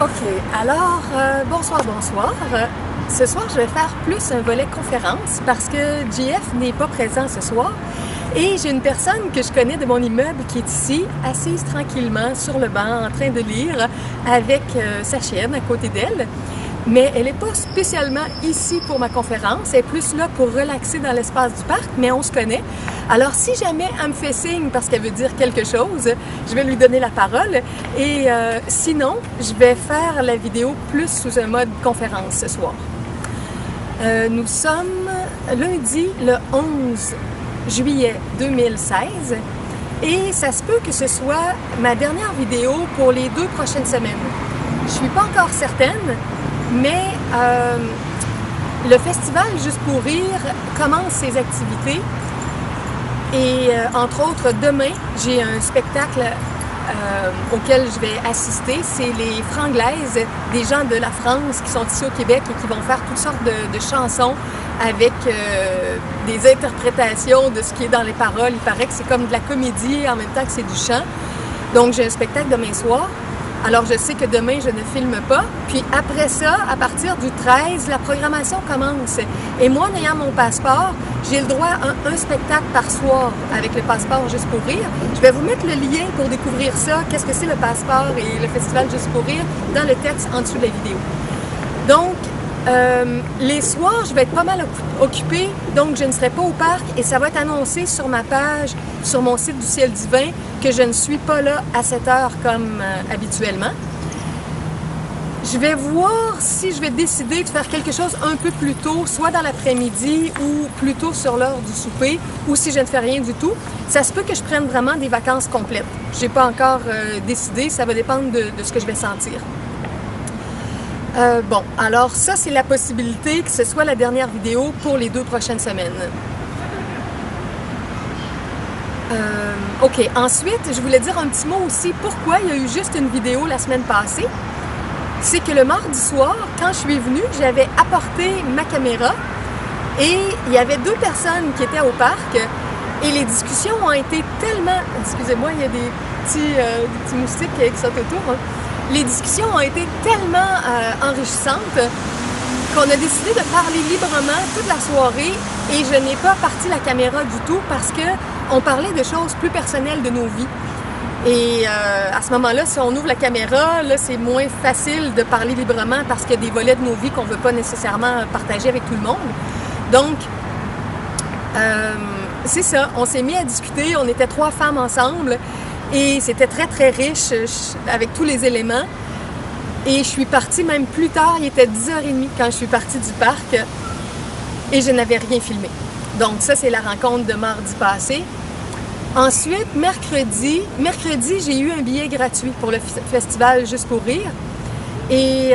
OK, alors bonsoir. Ce soir, je vais faire plus un volet conférence parce que JF n'est pas présent ce soir et j'ai une personne que je connais de mon immeuble qui est ici, assise tranquillement sur le banc en train de lire avec sa chienne à côté d'elle. Mais elle n'est pas spécialement ici pour ma conférence, elle est plus là pour relaxer dans l'espace du parc, mais on se connaît. Alors si jamais elle me fait signe parce qu'elle veut dire quelque chose, je vais lui donner la parole. Et sinon, je vais faire la vidéo plus sous un mode conférence ce soir. Nous sommes lundi le 11 juillet 2016 et ça se peut que ce soit ma dernière vidéo pour les 2 prochaines semaines. Je suis pas encore certaine, mais le festival Juste pour rire commence ses activités et entre autres demain j'ai un spectacle auquel je vais assister. C'est les Franglaises, des gens de la France qui sont ici au Québec et qui vont faire toutes sortes de chansons avec des interprétations de ce qui est dans les paroles. Il paraît que c'est comme de la comédie en même temps que c'est du chant. Donc j'ai un spectacle demain soir. Alors je sais que demain je ne filme pas, puis après ça, à partir du 13, la programmation commence. Et moi, en ayant mon passeport, j'ai le droit à un spectacle par soir avec le passeport Juste pour rire. Je vais vous mettre le lien pour découvrir ça, qu'est-ce que c'est le passeport et le festival Juste pour rire, dans le texte en dessous de la vidéo. Donc, les soirs, je vais être pas mal occupée, donc je ne serai pas au parc et ça va être annoncé sur ma page, sur mon site du Ciel Divin, que je ne suis pas là à 7 heures comme habituellement. Je vais voir si je vais décider de faire quelque chose un peu plus tôt, soit dans l'après-midi ou plus tôt sur l'heure du souper, ou si je ne fais rien du tout. Ça se peut que je prenne vraiment des vacances complètes. Je n'ai pas encore décidé, ça va dépendre de ce que je vais sentir. Bon, alors ça, c'est la possibilité que ce soit la dernière vidéo pour les 2 prochaines semaines. OK, ensuite, je voulais dire un petit mot aussi pourquoi il y a eu juste une vidéo la semaine passée. C'est que le mardi soir, quand je suis venue, j'avais apporté ma caméra et il y avait 2 personnes qui étaient au parc et les discussions ont été tellement... Excusez-moi, il y a des petits moustiques qui sautent autour, hein. Les discussions ont été tellement enrichissantes qu'on a décidé de parler librement toute la soirée et je n'ai pas parti la caméra du tout parce qu'on parlait de choses plus personnelles de nos vies. Et à ce moment-là, si on ouvre la caméra, là, c'est moins facile de parler librement parce qu'il y a des volets de nos vies qu'on ne veut pas nécessairement partager avec tout le monde. Donc, c'est ça, on s'est mis à discuter, on était 3 femmes ensemble. Et c'était très, très riche avec tous les éléments. Et je suis partie même plus tard, il était 10h30 quand je suis partie du parc et je n'avais rien filmé. Donc ça, c'est la rencontre de mardi passé. Ensuite, mercredi, j'ai eu un billet gratuit pour le festival Juste pour rire. Et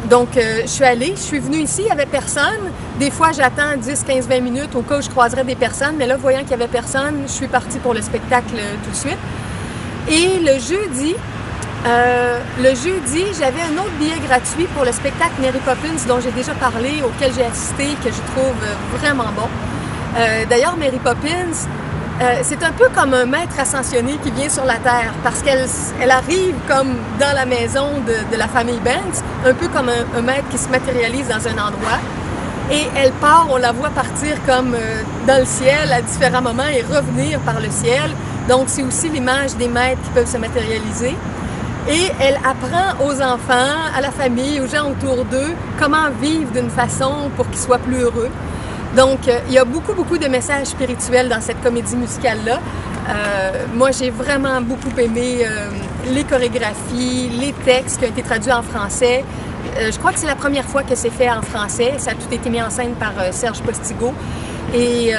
donc, je suis allée, je suis venue ici, il n'y avait personne. Des fois, j'attends 10, 15, 20 minutes au cas où je croiserais des personnes. Mais là, voyant qu'il n'y avait personne, je suis partie pour le spectacle tout de suite. Et le jeudi, j'avais un autre billet gratuit pour le spectacle Mary Poppins dont j'ai déjà parlé, auquel j'ai assisté, que je trouve vraiment bon. D'ailleurs, Mary Poppins, c'est un peu comme un maître ascensionné qui vient sur la Terre parce qu'elle arrive comme dans la maison de la famille Banks, un peu comme un maître qui se matérialise dans un endroit. Et elle part, on la voit partir comme dans le ciel à différents moments et revenir par le ciel. Donc c'est aussi l'image des maîtres qui peuvent se matérialiser. Et elle apprend aux enfants, à la famille, aux gens autour d'eux, comment vivre d'une façon pour qu'ils soient plus heureux. Donc, il y a beaucoup de messages spirituels dans cette comédie musicale-là. Moi, j'ai vraiment beaucoup aimé les chorégraphies, les textes qui ont été traduits en français. Je crois que c'est la première fois que c'est fait en français. Ça a tout été mis en scène par Serge Postigo. Et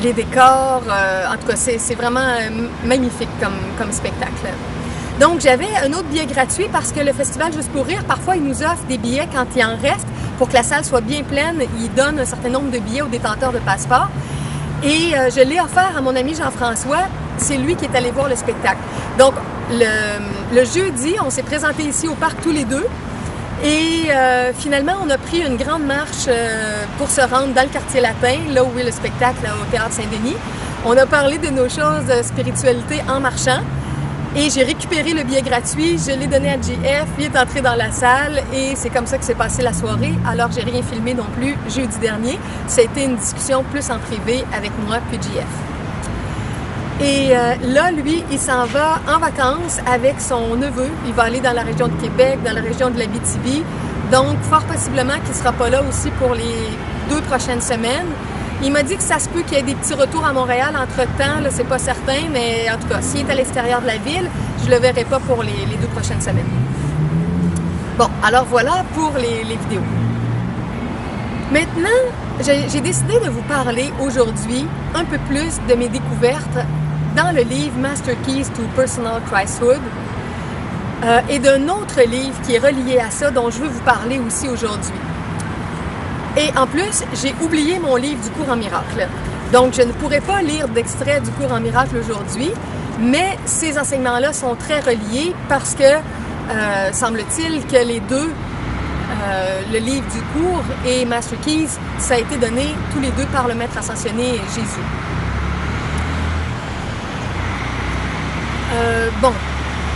les décors, en tout cas, c'est vraiment magnifique comme spectacle. Donc, j'avais un autre billet gratuit parce que le Festival Juste pour rire, parfois, il nous offre des billets quand il en reste. Pour que la salle soit bien pleine, il donne un certain nombre de billets aux détenteurs de passeport. Et je l'ai offert à mon ami Jean-François. C'est lui qui est allé voir le spectacle. Donc, le jeudi, on s'est présentés ici au parc tous les 2. Et finalement, on a pris une grande marche pour se rendre dans le quartier latin, là où est le spectacle, là, au Théâtre Saint-Denis. On a parlé de nos choses de spiritualité en marchant. Et j'ai récupéré le billet gratuit, je l'ai donné à JF, il est entré dans la salle et c'est comme ça que s'est passée la soirée. Alors j'ai rien filmé non plus jeudi dernier. Ça a été une discussion plus en privé avec moi puis JF. Et là, lui, il s'en va en vacances avec son neveu. Il va aller dans la région de Québec, dans la région de l'Abitibi. Donc, fort possiblement qu'il ne sera pas là aussi pour les 2 prochaines semaines. Il m'a dit que ça se peut qu'il y ait des petits retours à Montréal entre-temps, là, c'est pas certain, mais en tout cas, s'il est à l'extérieur de la ville, je le verrai pas pour les 2 prochaines semaines. Bon, alors voilà pour les vidéos. Maintenant, j'ai décidé de vous parler aujourd'hui un peu plus de mes découvertes dans le livre Master Keys to Personal Christhood et d'un autre livre qui est relié à ça, dont je veux vous parler aussi aujourd'hui. Et en plus, j'ai oublié mon livre du cours en miracle. Donc, je ne pourrai pas lire d'extrait du cours en miracle aujourd'hui, mais ces enseignements-là sont très reliés parce que, semble-t-il, que les deux, le livre du cours et Master Keys, ça a été donné tous les deux par le Maître ascensionné Jésus. Bon,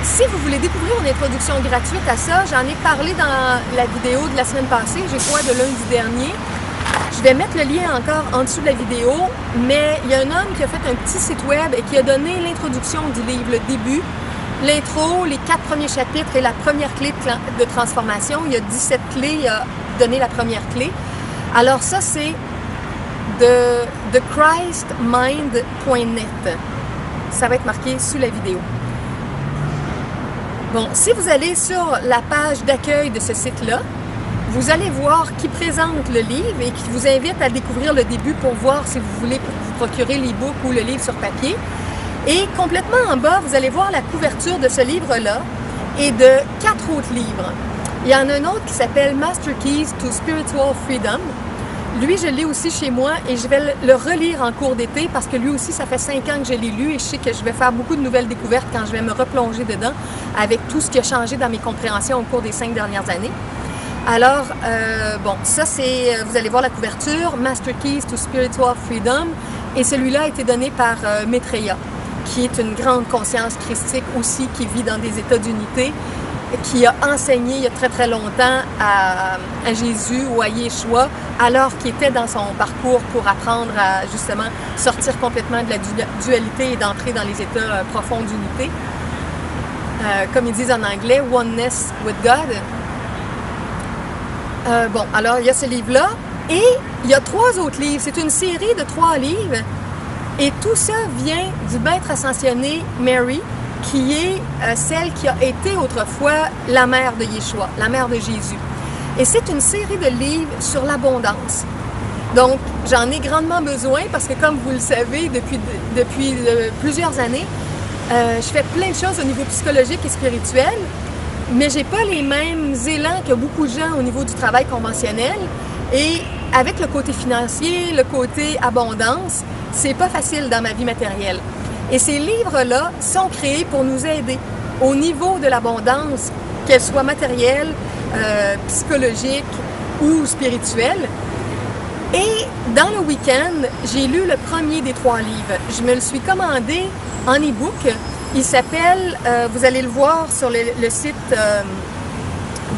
si vous voulez découvrir une introduction gratuite à ça, j'en ai parlé dans la vidéo de la semaine passée, j'ai crois de lundi dernier. Je vais mettre le lien encore en dessous de la vidéo, mais il y a un homme qui a fait un petit site web et qui a donné l'introduction du livre, le début, l'intro, les 4 premiers chapitres et la première clé de transformation. Il y a 17 clés, il a donné la première clé. Alors ça, c'est de christmind.net. Ça va être marqué sous la vidéo. Bon, si vous allez sur la page d'accueil de ce site-là, vous allez voir qui présente le livre et qui vous invite à découvrir le début pour voir si vous voulez vous procurer l'e-book ou le livre sur papier. Et complètement en bas, vous allez voir la couverture de ce livre-là et de 4 autres livres. Il y en a un autre qui s'appelle Master Keys to Spiritual Freedom. Lui, je l'ai aussi chez moi et je vais le relire en cours d'été parce que lui aussi, ça fait 5 ans que je l'ai lu et je sais que je vais faire beaucoup de nouvelles découvertes quand je vais me replonger dedans avec tout ce qui a changé dans mes compréhensions au cours des 5 dernières années. Alors, bon, ça c'est, vous allez voir la couverture, Master Keys to Spiritual Freedom, et celui-là a été donné par Maitreya, qui est une grande conscience christique aussi, qui vit dans des états d'unité, qui a enseigné il y a très très longtemps à Jésus ou à Yeshua, alors qu'il était dans son parcours pour apprendre à justement sortir complètement de la dualité et d'entrer dans les états profonds d'unité. Comme ils disent en anglais, Oneness with God. Bon, alors il y a ce livre-là et il y a 3 autres livres. C'est une série de 3 livres et tout ça vient du maître ascensionné Mary, qui est celle qui a été autrefois la mère de Yeshua, la mère de Jésus. Et c'est une série de livres sur l'abondance. Donc, j'en ai grandement besoin parce que, comme vous le savez, depuis plusieurs années, je fais plein de choses au niveau psychologique et spirituel, mais j'ai pas les mêmes élans que beaucoup de gens au niveau du travail conventionnel. Et avec le côté financier, le côté abondance, c'est pas facile dans ma vie matérielle. Et ces livres-là sont créés pour nous aider au niveau de l'abondance, qu'elle soit matérielle, psychologique ou spirituelle. Et dans le week-end, j'ai lu le premier des 3 livres. Je me le suis commandé en e-book. Il s'appelle, vous allez le voir sur le site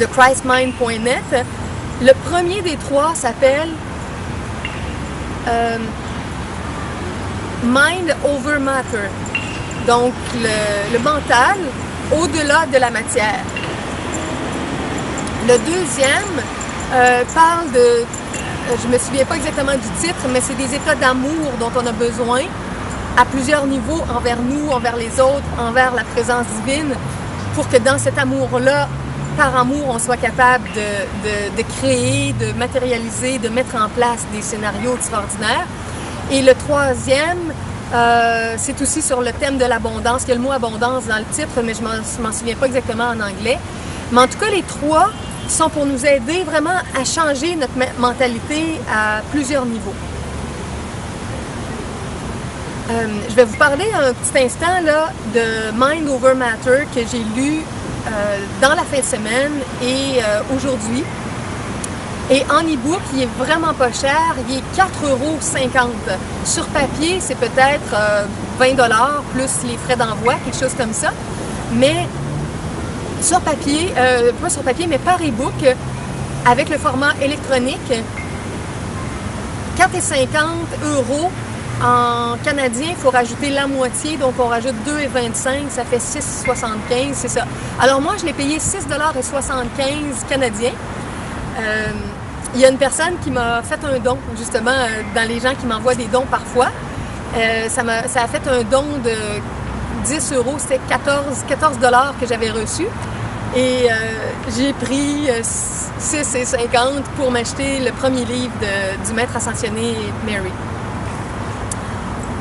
de christmind.net. Le premier des 3 s'appelle Mind over Matter. Donc, le mental au-delà de la matière. Le deuxième parle de, je ne me souviens pas exactement du titre, mais c'est des états d'amour dont on a besoin à plusieurs niveaux, envers nous, envers les autres, envers la présence divine, pour que dans cet amour-là, par amour, on soit capable de créer, de matérialiser, de mettre en place des scénarios extraordinaires. Et le troisième, c'est aussi sur le thème de l'abondance. Il y a le mot abondance dans le titre, mais je m'en souviens pas exactement en anglais. Mais en tout cas, les 3 sont pour nous aider vraiment à changer notre mentalité à plusieurs niveaux. Je vais vous parler un petit instant là, de Mind over Matter que j'ai lu dans la fin de semaine et aujourd'hui. Et en e-book, il est vraiment pas cher, il est 4,50 €. Sur papier, c'est peut-être 20 $ plus les frais d'envoi, quelque chose comme ça. mais sur papier, pas sur papier, mais par e-book, avec le format électronique, 4,50 € en canadien, il faut rajouter la moitié, donc on rajoute 2,25, ça fait 6,75, c'est ça. Alors moi, je l'ai payé 6,75 $ canadiens. Il y a une personne qui m'a fait un don, justement, dans les gens qui m'envoient des dons parfois. Ça a fait un don de 10 €, c'était 14 $ que j'avais reçu. Et j'ai pris 6,50 € pour m'acheter le premier livre du maître ascensionné Mary.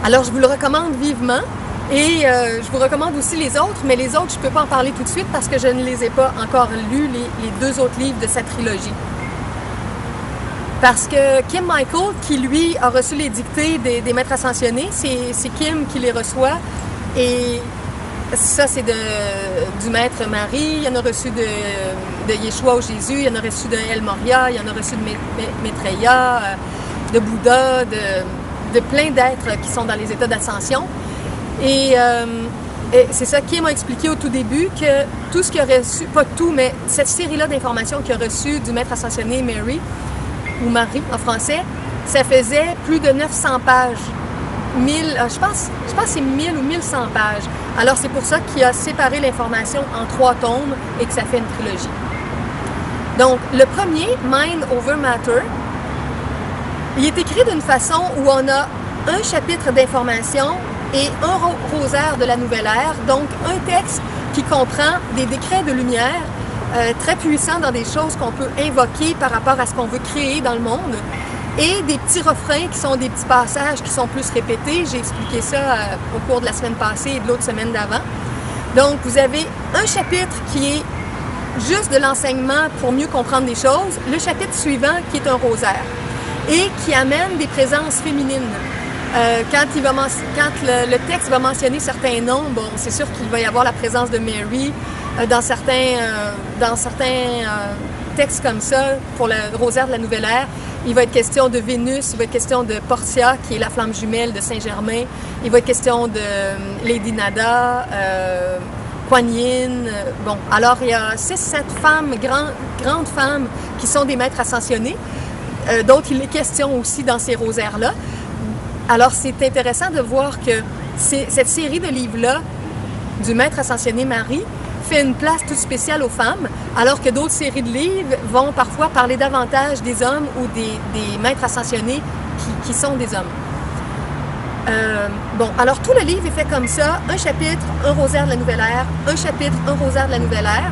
Alors, je vous le recommande vivement et je vous recommande aussi les autres, mais les autres, je ne peux pas en parler tout de suite parce que je ne les ai pas encore lus, les 2 autres livres de sa trilogie. Parce que Kim Michael, qui lui a reçu les dictées des maîtres ascensionnés, c'est Kim qui les reçoit et ça, c'est du maître Marie, il y en a reçu de Yeshua ou Jésus, il y en a reçu de El Moria, il y en a reçu de Maitreya, de Bouddha, de plein d'êtres qui sont dans les états d'ascension. Et c'est ça qui m'a expliqué au tout début que tout ce qu'il a reçu, pas tout, mais cette série-là d'informations qu'il a reçues du maître ascensionné Mary, ou Marie en français, ça faisait plus de 900 pages. Je pense que c'est 1000 ou 1100 pages. Alors c'est pour ça qu'il a séparé l'information en 3 tomes et que ça fait une trilogie. Donc le premier, Mind Over Matter, il est écrit d'une façon où on a un chapitre d'information et un rosaire de la nouvelle ère, donc un texte qui comprend des décrets de lumière très puissants dans des choses qu'on peut invoquer par rapport à ce qu'on veut créer dans le monde, et des petits refrains qui sont des petits passages qui sont plus répétés. J'ai expliqué ça au cours de la semaine passée et de l'autre semaine d'avant. Donc vous avez un chapitre qui est juste de l'enseignement pour mieux comprendre les choses, le chapitre suivant qui est un rosaire et qui amène des présences féminines. Quand le texte va mentionner certains noms, bon, c'est sûr qu'il va y avoir la présence de Mary dans certains textes comme ça, pour le rosaire de la nouvelle ère. Il va être question de Vénus, il va être question de Portia, qui est la flamme jumelle de Saint-Germain. Il va être question de Lady Nada, Kuan Yin. Bon, alors il y a 6-7 femmes, grandes femmes, qui sont des maîtres ascensionnés, dont il est question aussi dans ces rosaires-là. Alors c'est intéressant de voir que cette série de livres-là, du maître ascensionné Marie, fait une place toute spéciale aux femmes, alors que d'autres séries de livres vont parfois parler davantage des hommes ou des maîtres ascensionnés qui sont des hommes. Bon, alors tout le livre est fait comme ça, un chapitre, un rosaire de la nouvelle ère, un chapitre, un rosaire de la nouvelle ère,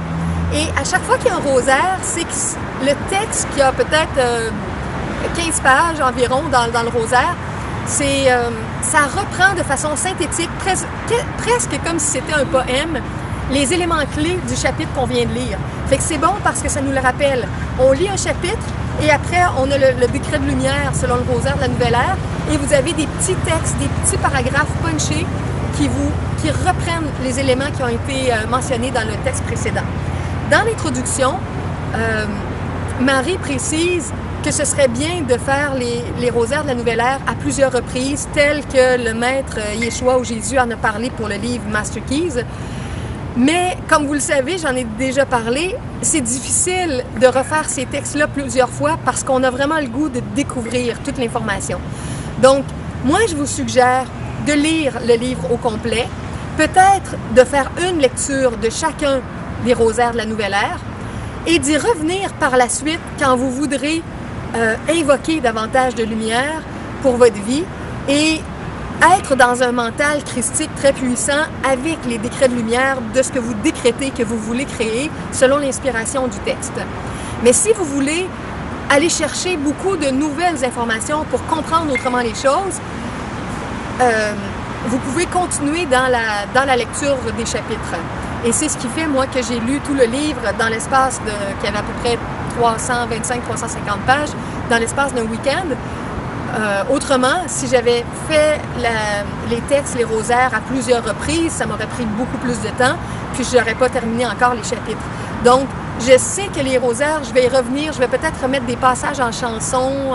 et à chaque fois qu'il y a un rosaire, c'est que le texte qui a peut-être 15 pages environ dans le rosaire, ça reprend de façon synthétique, presque comme si c'était un poème, les éléments clés du chapitre qu'on vient de lire. Fait que c'est bon parce que ça nous le rappelle. On lit un chapitre et après on a le décret de lumière selon le rosaire de la nouvelle ère et vous avez des petits textes, des petits paragraphes punchés qui reprennent les éléments qui ont été mentionnés dans le texte précédent. Dans l'introduction, Marie précise que ce serait bien de faire les rosaires de la nouvelle ère à plusieurs reprises, tels que le maître Yeshua ou Jésus en a parlé pour le livre Master Keys. Mais, comme vous le savez, j'en ai déjà parlé, c'est difficile de refaire ces textes-là plusieurs fois parce qu'on a vraiment le goût de découvrir toute l'information. Donc, moi, je vous suggère de lire le livre au complet, peut-être de faire une lecture de chacun des rosaires de la nouvelle ère et d'y revenir par la suite quand vous voudrez invoquer davantage de lumière pour votre vie et être dans un mental christique très puissant avec les décrets de lumière de ce que vous décrétez que vous voulez créer selon l'inspiration du texte. Mais si vous voulez aller chercher beaucoup de nouvelles informations pour comprendre autrement les choses, vous pouvez continuer dans la lecture des chapitres. Et c'est ce qui fait, moi, que j'ai lu tout le livre dans l'espace qui avait à peu près 325-350 pages, dans l'espace d'un week-end. Autrement, si j'avais fait les textes, les rosaires à plusieurs reprises, ça m'aurait pris beaucoup plus de temps, puis je n'aurais pas terminé encore les chapitres. Donc, je sais que les rosaires, je vais y revenir, je vais peut-être remettre des passages en chanson.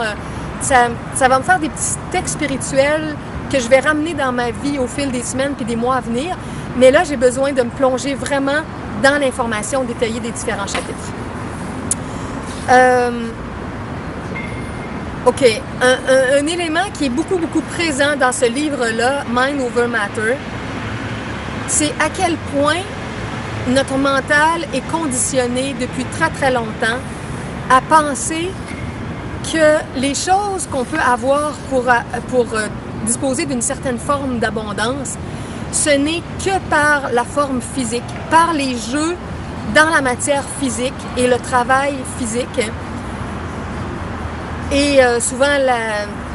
Ça va me faire des petits textes spirituels que je vais ramener dans ma vie au fil des semaines puis des mois à venir. Mais là, j'ai besoin de me plonger vraiment dans l'information détaillée des différents chapitres. OK. Un élément qui est beaucoup présent dans ce livre-là, Mind Over Matter, c'est à quel point notre mental est conditionné depuis très longtemps à penser que les choses qu'on peut avoir pour disposer d'une certaine forme d'abondance, ce n'est que par la forme physique, par les jeux dans la matière physique et le travail physique. Et souvent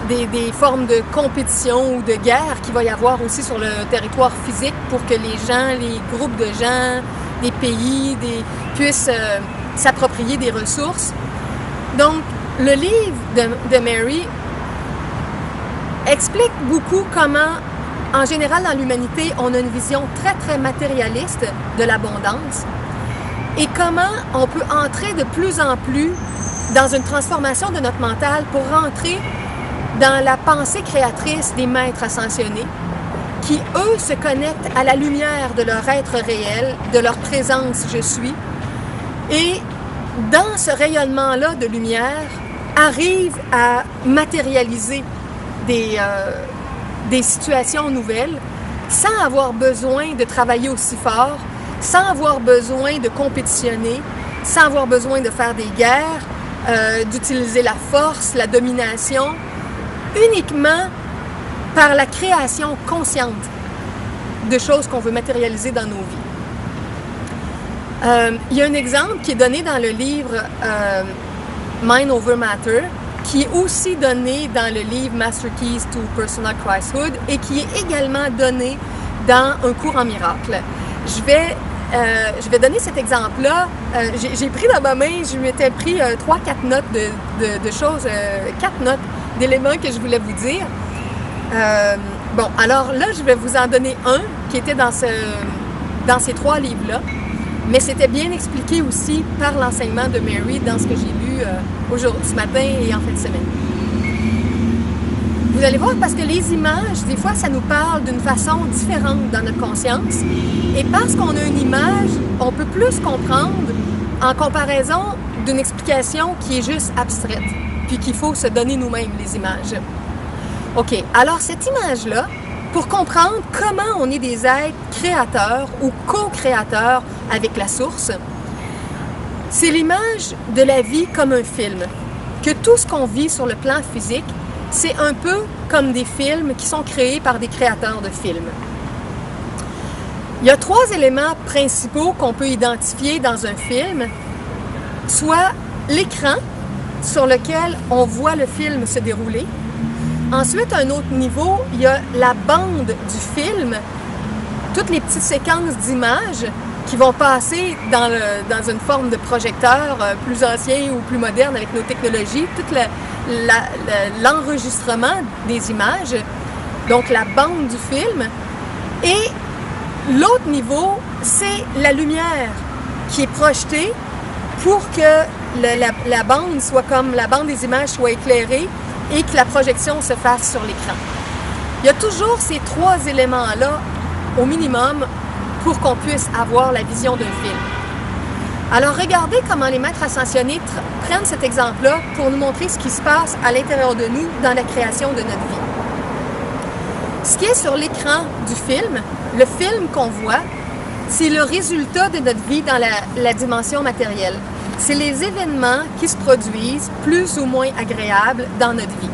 des formes de compétition ou de guerre qu'il va y avoir aussi sur le territoire physique pour que les gens, les groupes de gens, les pays puissent s'approprier des ressources. Donc, le livre de Mary explique beaucoup comment, en général dans l'humanité, on a une vision très matérialiste de l'abondance et comment on peut entrer de plus en plus dans une transformation de notre mental pour rentrer dans la pensée créatrice des maîtres ascensionnés qui, eux, se connectent à la lumière de leur être réel, de leur présence « je suis ». Et dans ce rayonnement-là de lumière, arrivent à matérialiser des situations nouvelles sans avoir besoin de travailler aussi fort, sans avoir besoin de compétitionner, sans avoir besoin de faire des guerres, d'utiliser la force, la domination, uniquement par la création consciente de choses qu'on veut matérialiser dans nos vies. Il y a un exemple qui est donné dans le livre Mind Over Matter, qui est aussi donné dans le livre Master Keys to Personal Christhood et qui est également donné dans Un cours en miracle. Je vais donner cet exemple-là. J'ai pris dans ma main, je m'étais pris 3-4 notes de choses, 4 notes d'éléments que je voulais vous dire. Bon, alors là, je vais vous en donner un qui était dans ces 3 livres-là, mais c'était bien expliqué aussi par l'enseignement de Mary dans ce que j'ai lu ce matin et en fin de semaine. Vous allez voir, parce que les images, des fois, ça nous parle d'une façon différente dans notre conscience. Et parce qu'on a une image, on peut plus comprendre en comparaison d'une explication qui est juste abstraite, puis qu'il faut se donner nous-mêmes les images. OK, alors cette image-là, pour comprendre comment on est des êtres créateurs ou co-créateurs avec la source, c'est l'image de la vie comme un film. Que tout ce qu'on vit sur le plan physique, c'est un peu comme des films qui sont créés par des créateurs de films. Il y a 3 éléments principaux qu'on peut identifier dans un film, soit l'écran sur lequel on voit le film se dérouler. Ensuite, à un autre niveau, il y a la bande du film, toutes les petites séquences d'images qui vont passer dans une forme de projecteur plus ancien ou plus moderne avec nos technologies, tout l'enregistrement des images, donc la bande du film. Et l'autre niveau, c'est la lumière qui est projetée pour que la bande soit comme la bande des images soit éclairée et que la projection se fasse sur l'écran. Il y a toujours ces 3 éléments-là au minimum pour qu'on puisse avoir la vision d'un film. Alors regardez comment les maîtres ascensionnés prennent cet exemple-là pour nous montrer ce qui se passe à l'intérieur de nous dans la création de notre vie. Ce qui est sur l'écran du film, le film qu'on voit, c'est le résultat de notre vie dans la dimension matérielle. C'est les événements qui se produisent plus ou moins agréables dans notre vie.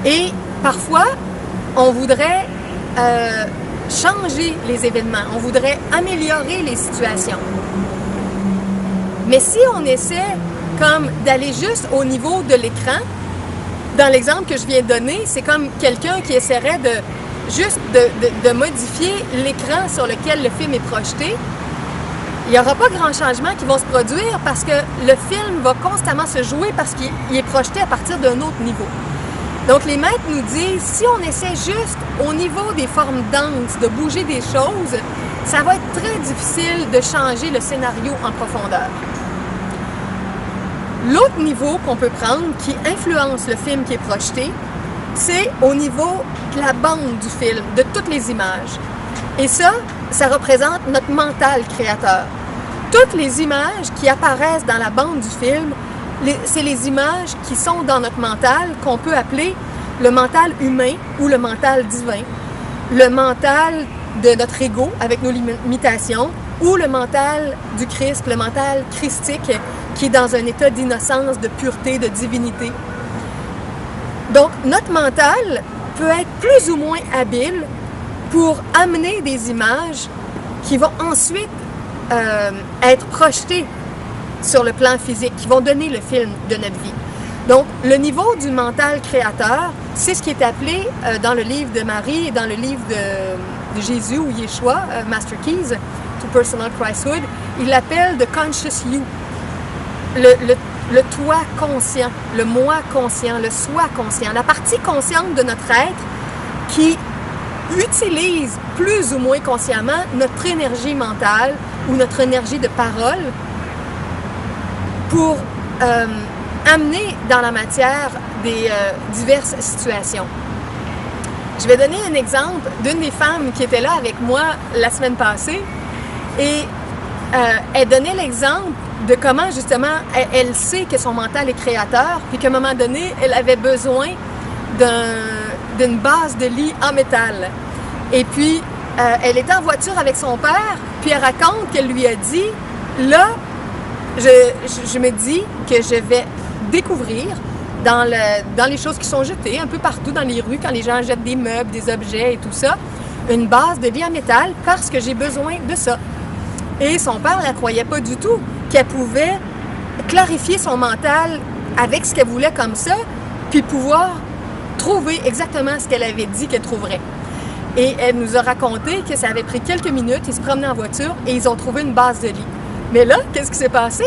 Et parfois, on voudrait changer les événements, on voudrait améliorer les situations. Mais si on essaie comme d'aller juste au niveau de l'écran, dans l'exemple que je viens de donner, c'est comme quelqu'un qui essaierait de modifier l'écran sur lequel le film est projeté. Il n'y aura pas grand changement qui vont se produire parce que le film va constamment se jouer parce qu'il est projeté à partir d'un autre niveau. Donc les maîtres nous disent, si on essaie juste au niveau des formes denses de bouger des choses, ça va être très difficile de changer le scénario en profondeur. L'autre niveau qu'on peut prendre qui influence le film qui est projeté, c'est au niveau de la bande du film, de toutes les images. Et ça représente notre mental créateur. Toutes les images qui apparaissent dans la bande du film, c'est les images qui sont dans notre mental, qu'on peut appeler le mental humain ou le mental divin, le mental de notre ego avec nos limitations, ou le mental du Christ, le mental christique qui est dans un état d'innocence, de pureté, de divinité. Donc, notre mental peut être plus ou moins habile pour amener des images qui vont ensuite être projetées sur le plan physique, qui vont donner le film de notre vie. Donc, le niveau du mental créateur, c'est ce qui est appelé dans le livre de Marie et dans le livre de Jésus ou Yeshua, Master Keys, to Personal Christhood, il l'appelle the conscious you, le toi conscient, le moi conscient, le soi conscient, la partie consciente de notre être qui utilise plus ou moins consciemment notre énergie mentale ou notre énergie de parole pour amener dans la matière des diverses situations. Je vais donner un exemple d'une des femmes qui était là avec moi la semaine passée et elle donnait l'exemple de comment justement elle sait que son mental est créateur puis qu'à un moment donné, elle avait besoin d'une base de lit en métal. Et puis, elle était en voiture avec son père, puis elle raconte qu'elle lui a dit, là, je me dis que je vais découvrir dans les choses qui sont jetées un peu partout dans les rues, quand les gens jettent des meubles, des objets et tout ça, une base de lit en métal parce que j'ai besoin de ça. Et son père ne la croyait pas du tout, qu'elle pouvait clarifier son mental avec ce qu'elle voulait comme ça, puis pouvoir trouver exactement ce qu'elle avait dit qu'elle trouverait. Et elle nous a raconté que ça avait pris quelques minutes, ils se promenaient en voiture et ils ont trouvé une base de lit. Mais là, qu'est-ce qui s'est passé?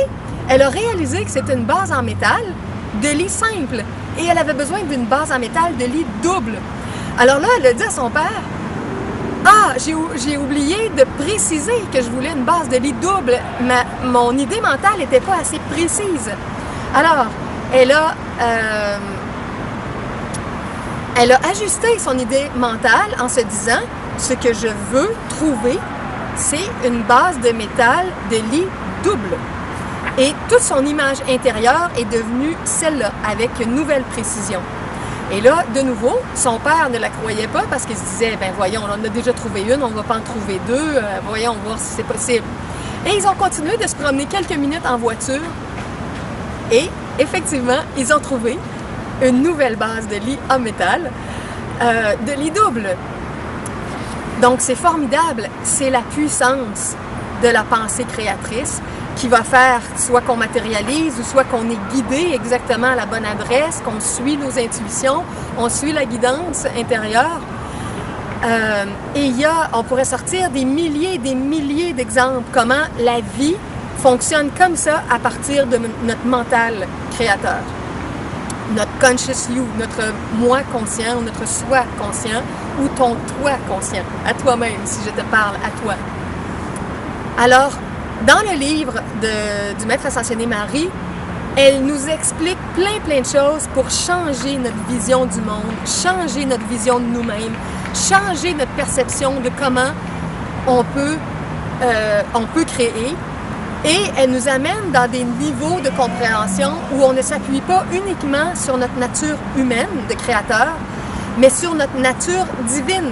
Elle a réalisé que c'était une base en métal de lit simple et elle avait besoin d'une base en métal de lit double. Alors là, elle a dit à son père, « Ah, j'ai oublié de préciser que je voulais une base de lit double. Mon idée mentale n'était pas assez précise. » Alors, elle a ajusté son idée mentale en se disant « Ce que je veux trouver, c'est une base de métal de lit double. » Et toute son image intérieure est devenue celle-là, avec une nouvelle précision. Et là, de nouveau, son père ne la croyait pas parce qu'il se disait « Ben voyons, on en a déjà trouvé une, on ne va pas en trouver deux, voyons voir si c'est possible. » Et ils ont continué de se promener quelques minutes en voiture et effectivement, ils ont trouvé une nouvelle base de lit en métal, de lit double. Donc c'est formidable, c'est la puissance de la pensée créatrice qui va faire soit qu'on matérialise ou soit qu'on est guidé exactement à la bonne adresse, qu'on suit nos intuitions, on suit la guidance intérieure. Et on pourrait sortir des milliers et des milliers d'exemples comment la vie fonctionne comme ça à partir de notre mental créateur. Notre conscious you, notre moi conscient ou notre soi conscient ou ton toi conscient, à toi-même si je te parle à toi. Alors, dans le livre du Maître Ascensionné Marie, elle nous explique plein de choses pour changer notre vision du monde, changer notre vision de nous-mêmes, changer notre perception de comment on peut créer. Et elle nous amène dans des niveaux de compréhension où on ne s'appuie pas uniquement sur notre nature humaine de créateur, mais sur notre nature divine.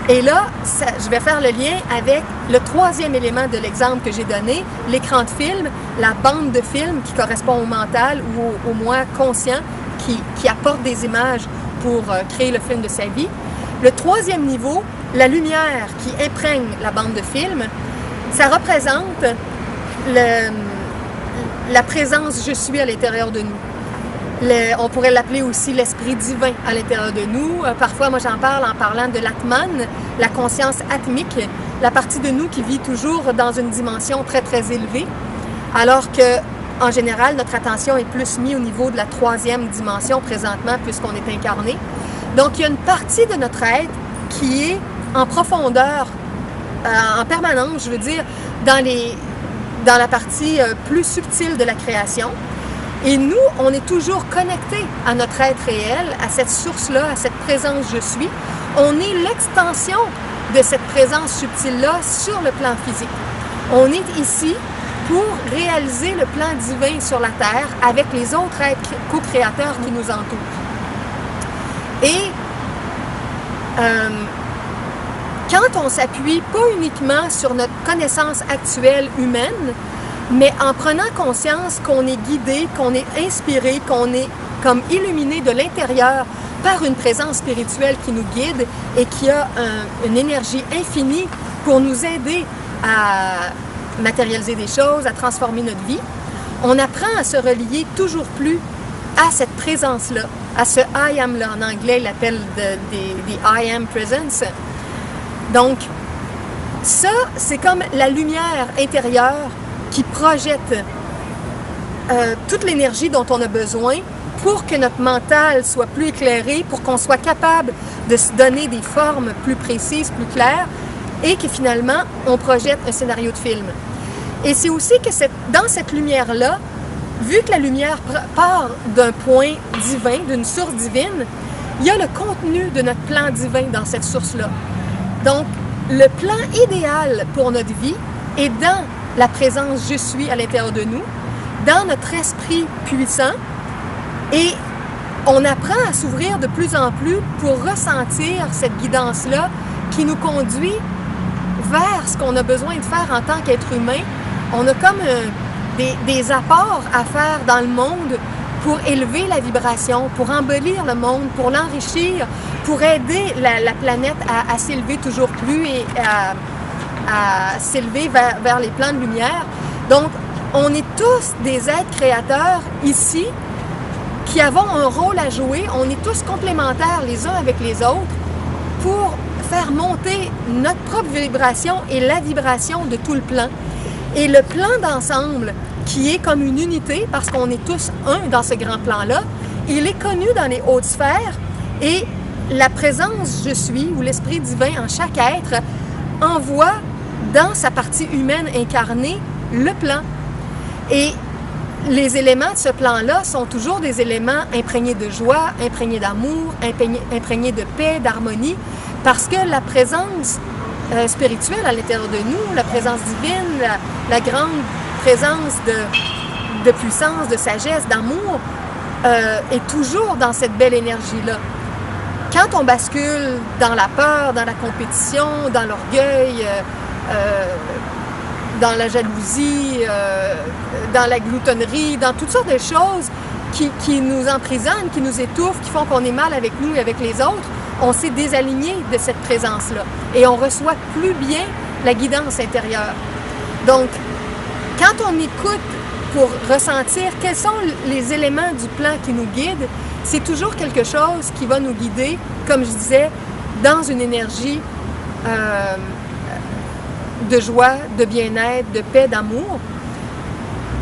Et là, je vais faire le lien avec le troisième élément de l'exemple que j'ai donné, l'écran de film, la bande de film qui correspond au mental ou au moi conscient qui apporte des images pour créer le film de sa vie. Le troisième niveau, la lumière qui imprègne la bande de film, ça représente la présence « je suis » à l'intérieur de nous. On pourrait l'appeler aussi l'esprit divin à l'intérieur de nous. Parfois, moi j'en parle en parlant de l'Atman, la conscience atmique, la partie de nous qui vit toujours dans une dimension très élevée, alors que en général, notre attention est plus mise au niveau de la troisième dimension présentement puisqu'on est incarné. Donc, il y a une partie de notre être qui est en profondeur, en permanence, je veux dire, dans la partie plus subtile de la création. Et nous, on est toujours connectés à notre être réel, à cette source-là, à cette présence « je suis ». On est l'extension de cette présence subtile-là sur le plan physique. On est ici pour réaliser le plan divin sur la Terre avec les autres êtres co-créateurs qui nous entourent. Et quand on s'appuie pas uniquement sur notre connaissance actuelle humaine, mais en prenant conscience qu'on est guidé, qu'on est inspiré, qu'on est comme illuminé de l'intérieur par une présence spirituelle qui nous guide et qui a une énergie infinie pour nous aider à matérialiser des choses, à transformer notre vie, on apprend à se relier toujours plus à cette présence-là, à ce I am-là. En anglais, il l'appelle the I am presence. Donc, ça, c'est comme la lumière intérieure qui projette toute l'énergie dont on a besoin pour que notre mental soit plus éclairé, pour qu'on soit capable de se donner des formes plus précises, plus claires, et que finalement, on projette un scénario de film. Et c'est aussi que dans cette lumière-là, vu que la lumière part d'un point divin, d'une source divine, il y a le contenu de notre plan divin dans cette source-là. Donc, le plan idéal pour notre vie est dans la présence « Je suis » à l'intérieur de nous, dans notre esprit puissant, et on apprend à s'ouvrir de plus en plus pour ressentir cette guidance-là qui nous conduit vers ce qu'on a besoin de faire en tant qu'être humain. On a comme des apports à faire dans le monde pour élever la vibration, pour embellir le monde, pour l'enrichir, pour aider la planète à s'élever toujours plus et à s'élever vers les plans de lumière. Donc, on est tous des êtres créateurs ici qui avons un rôle à jouer. On est tous complémentaires les uns avec les autres pour faire monter notre propre vibration et la vibration de tout le plan. Et le plan d'ensemble, qui est comme une unité, parce qu'on est tous un dans ce grand plan-là, il est connu dans les hautes sphères et la présence « Je suis » ou l'esprit divin en chaque être envoie dans sa partie humaine incarnée le plan. Et les éléments de ce plan-là sont toujours des éléments imprégnés de joie, imprégnés d'amour, imprégnés de paix, d'harmonie, parce que la présence spirituelle à l'intérieur de nous, la présence divine, la grande présence de puissance, de sagesse, d'amour, est toujours dans cette belle énergie-là. Quand on bascule dans la peur, dans la compétition, dans l'orgueil, dans la jalousie, dans la gloutonnerie, dans toutes sortes de choses qui nous emprisonnent, qui nous étouffent, qui font qu'on est mal avec nous et avec les autres, on s'est désaligné de cette présence-là et on reçoit plus bien la guidance intérieure. Donc, quand on écoute pour ressentir quels sont les éléments du plan qui nous guident, c'est toujours quelque chose qui va nous guider, comme je disais, dans une énergie de joie, de bien-être, de paix, d'amour.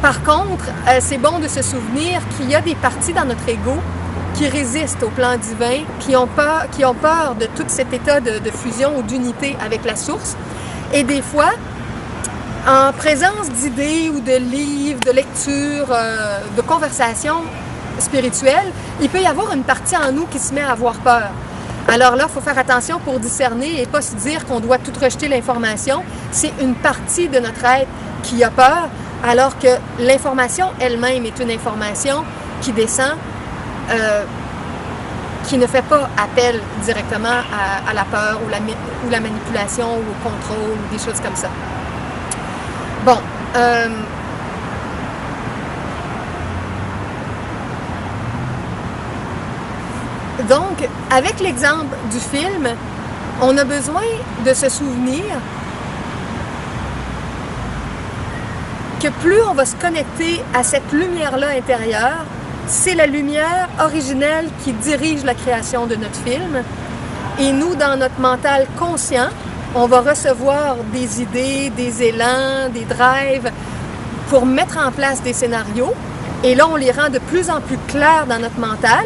Par contre, c'est bon de se souvenir qu'il y a des parties dans notre ego qui résistent au plan divin, qui ont peur de tout cet état de fusion ou d'unité avec la source. Et des fois, en présence d'idées ou de livres, de lectures, de conversations spirituelles, il peut y avoir une partie en nous qui se met à avoir peur. Alors là, il faut faire attention pour discerner et pas se dire qu'on doit tout rejeter l'information. C'est une partie de notre être qui a peur, alors que l'information elle-même est une information qui descend, qui ne fait pas appel directement à la peur ou la manipulation ou au contrôle ou des choses comme ça. Bon, donc, avec l'exemple du film, on a besoin de se souvenir que plus on va se connecter à cette lumière-là intérieure, c'est la lumière originelle qui dirige la création de notre film. Et nous, dans notre mental conscient, on va recevoir des idées, des élans, des drives pour mettre en place des scénarios. Et là, on les rend de plus en plus clairs dans notre mental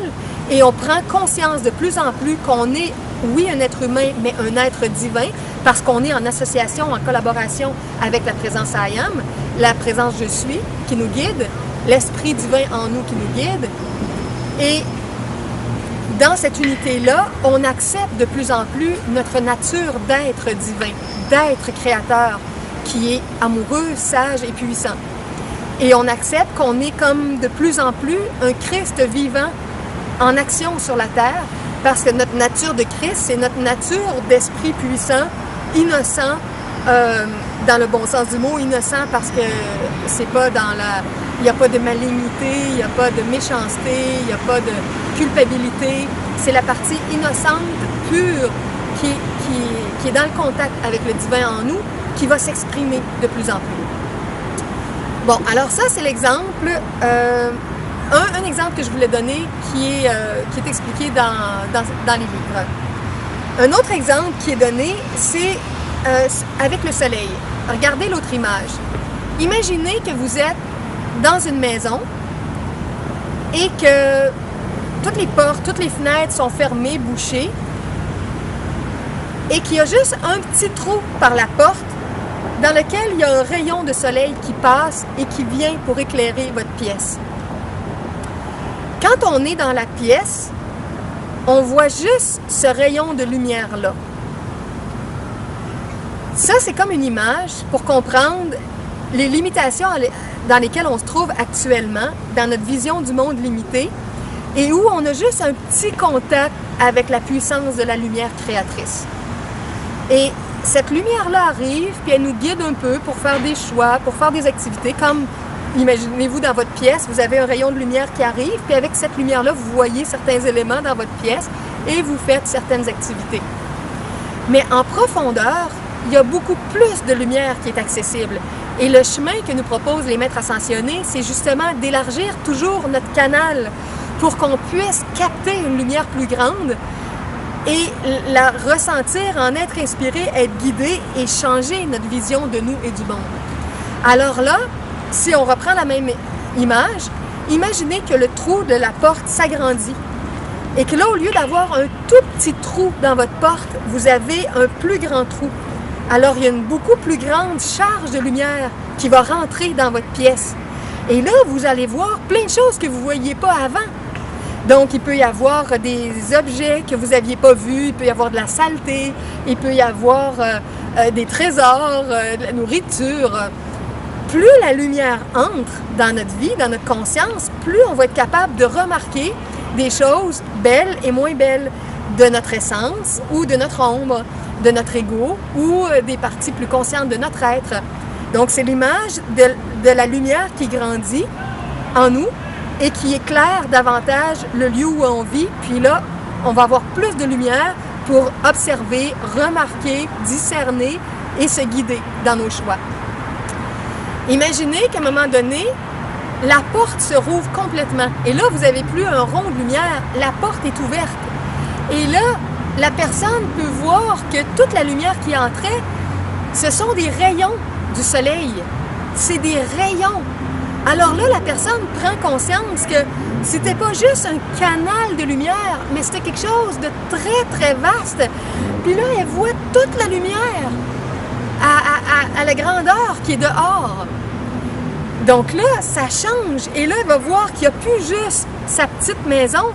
et on prend conscience de plus en plus qu'on est, oui, un être humain, mais un être divin parce qu'on est en association, en collaboration avec la présence I Am, la présence Je suis qui nous guide, l'esprit divin en nous qui nous guide. Et dans cette unité-là, on accepte de plus en plus notre nature d'être divin, d'être créateur, qui est amoureux, sage et puissant. Et on accepte qu'on est comme de plus en plus un Christ vivant en action sur la terre, parce que notre nature de Christ, c'est notre nature d'esprit puissant, innocent, dans le bon sens du mot, innocent parce que c'est pas dans la... Il n'y a pas de malignité, il n'y a pas de méchanceté, il n'y a pas de culpabilité. C'est la partie innocente, pure, qui est dans le contact avec le divin en nous, qui va s'exprimer de plus en plus. Bon, alors ça, c'est l'exemple, un exemple que je voulais donner qui est expliqué dans les livres. Un autre exemple qui est donné, c'est avec le soleil. Regardez l'autre image. Imaginez que vous êtes dans une maison et que toutes les portes, toutes les fenêtres sont fermées, bouchées, et qu'il y a juste un petit trou par la porte dans lequel il y a un rayon de soleil qui passe et qui vient pour éclairer votre pièce. Quand on est dans la pièce, on voit juste ce rayon de lumière-là. Ça, c'est comme une image pour comprendre les limitations dans lesquelles on se trouve actuellement, dans notre vision du monde limité, et où on a juste un petit contact avec la puissance de la lumière créatrice. Et cette lumière-là arrive, puis elle nous guide un peu pour faire des choix, pour faire des activités, comme, imaginez-vous dans votre pièce, vous avez un rayon de lumière qui arrive, puis avec cette lumière-là, vous voyez certains éléments dans votre pièce et vous faites certaines activités. Mais en profondeur, il y a beaucoup plus de lumière qui est accessible. Et le chemin que nous proposent les maîtres ascensionnés, c'est justement d'élargir toujours notre canal pour qu'on puisse capter une lumière plus grande et la ressentir, en être inspiré, être guidé et changer notre vision de nous et du monde. Alors là, si on reprend la même image, imaginez que le trou de la porte s'agrandit et que là, au lieu d'avoir un tout petit trou dans votre porte, vous avez un plus grand trou. Alors, il y a une beaucoup plus grande charge de lumière qui va rentrer dans votre pièce. Et là, vous allez voir plein de choses que vous ne voyiez pas avant. Donc, il peut y avoir des objets que vous n'aviez pas vus, il peut y avoir de la saleté, il peut y avoir des trésors, de la nourriture. Plus la lumière entre dans notre vie, dans notre conscience, plus on va être capable de remarquer des choses belles et moins belles de notre essence ou de notre ombre, de notre ego ou des parties plus conscientes de notre être. Donc, c'est l'image de la lumière qui grandit en nous et qui éclaire davantage le lieu où on vit. Puis là, on va avoir plus de lumière pour observer, remarquer, discerner et se guider dans nos choix. Imaginez qu'à un moment donné, la porte se rouvre complètement. Et là, vous n'avez plus un rond de lumière, la porte est ouverte. Et là, la personne peut voir que toute la lumière qui entrait, ce sont des rayons du soleil. C'est des rayons. Alors là, la personne prend conscience que c'était pas juste un canal de lumière, mais c'était quelque chose de très, très vaste. Puis là, elle voit toute la lumière à la grandeur qui est dehors. Donc là, ça change. Et là, elle va voir qu'il n'y a plus juste sa petite maison,